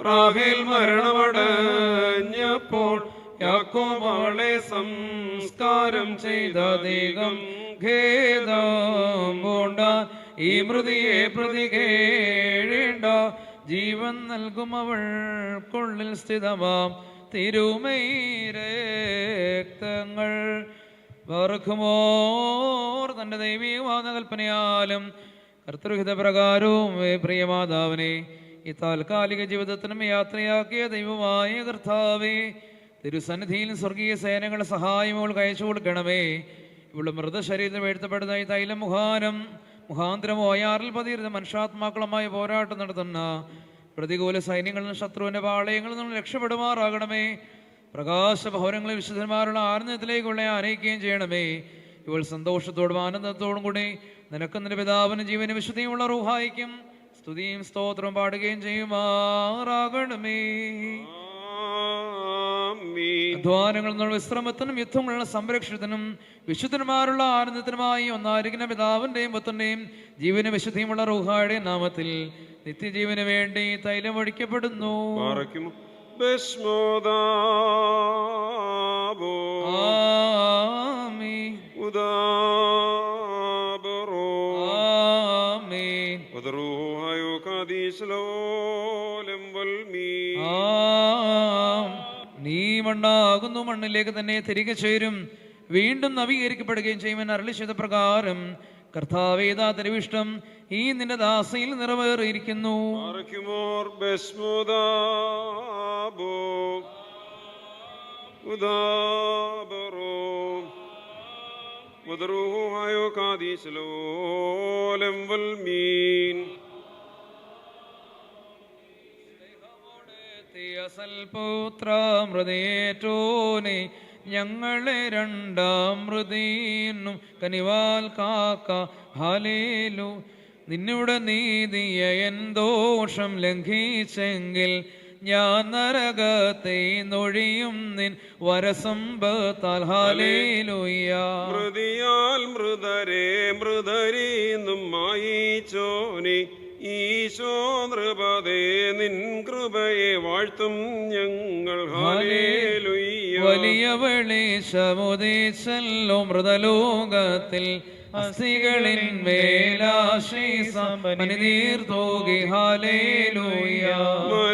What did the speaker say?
റാഹേൽ മരണമടഞ്ഞപ്പോൾ യാക്കോബ് സംസ്കാരം ചെയ്ത ദേഹം ഖേദം പൂണ്ട ഈ മൃതിയെ പ്രതി കേഴേണ്ട ജീവൻ നൽകും അവൾക്കുള്ളിൽ സ്ഥിതമാം തിരുമൈരക്തങ്ങൾ വർക്കുമോർ തന്റെ ദൈവീകമാന കൽപ്പനയാലും കർത്തൃഹിത പ്രകാരവും പ്രിയമാതാവിനെ ഈ താൽക്കാലിക ജീവിതത്തിനും യാത്രയാക്കിയ ദൈവമായ കർത്താവേ, തിരുസന്നിധിയിൽ സ്വർഗീയ സേനകളുടെ സഹായം അവൾക്ക് അയച്ചു കൊടുക്കണമേ. ഇവളുടെ മൃതശരീരത്തിൽ വീഴ്ത്തപ്പെടുന്ന ഈ തൈലം മുഖാന്തരമോ അയാറിൽ പതിയിരുന്ന മനുഷ്യാത്മാക്കളുമായി പോരാട്ടം നടത്തുന്ന പ്രതികൂല സൈന്യങ്ങളിൽ ശത്രുവിന്റെ പാളയങ്ങളിൽ നിന്ന് രക്ഷപ്പെടുമാറാകണമേ. പ്രകാശഭവനങ്ങളിൽ വിശുദ്ധന്മാരുടെ ആനന്ദത്തിലേക്കുള്ള ആനയിക്കുകയും ചെയ്യണമേ. ഇവൾ സന്തോഷത്തോടും ആനന്ദത്തോടും കൂടി നിനക്കും നിന്റെ പിതാവിന് ജീവനും വിശുദ്ധിയുമുള്ള റൂഹായിക്കും സ്തുതിയും സ്തോത്രവും പാടുകയും ചെയ്യുമാറാകണമേ. അധ്വാനങ്ങളിൽ നിന്നുള്ള വിശ്രമത്തിനും യുദ്ധമുള്ള സംരക്ഷണത്തിനും വിശുദ്ധന്മാരുള്ള ആനന്ദത്തിനുമായി ഒന്നായിരിക്കുന്ന പിതാവിന്റെയും പുത്രന്റെയും ജീവനും വിശുദ്ധിയുമുള്ള റൂഹായുടെ നാമത്തിൽ നിത്യജീവന് വേണ്ടി തൈലം ഒഴിക്കപ്പെടുന്നു. നീ മണ്ണാകുന്നു, മണ്ണിലേക്ക് തന്നെ തിരികെ ചേരും, വീണ്ടും നവീകരിക്കപ്പെടുകയും ചെയ്യുമെന്ന് അരുളി ചെയ്ത പ്രകാരം കർത്താവേദാ തിരുവിഷ്ടം ഈ നിന്റെ ദാസയിൽ നിറവേറിയിരിക്കുന്നു. മൃതേറ്റോനെ ഞങ്ങളെ രണ്ടാം മൃതീനും കനിവാൽ കാക്ക ഹാലേലു. നിന്നുടെ നീതിയ എൻ ദോഷം ലംഘിച്ചെങ്കിൽ ഞാൻ നരകത്തെ നൊഴിയും നിൻ വരസമ്പത്താൽ ഹാലേലുയ. മൃതിയാൽ മൃതരെ മൃതരീന്നും മായിച്ചോനെ ഈശോ നൃപതേ നിൻ കൃപയെ വാഴ്ത്തും ഞങ്ങൾ ഹാലേലുയ്യ. വലിയ വെളിച്ചമുദിച്ചല്ലോ മൃതലോകത്തിൽ അസ്ഥികളിൻ മേലാശീസം പനിനീർ തൂകി ഹാലേലുയ്യ.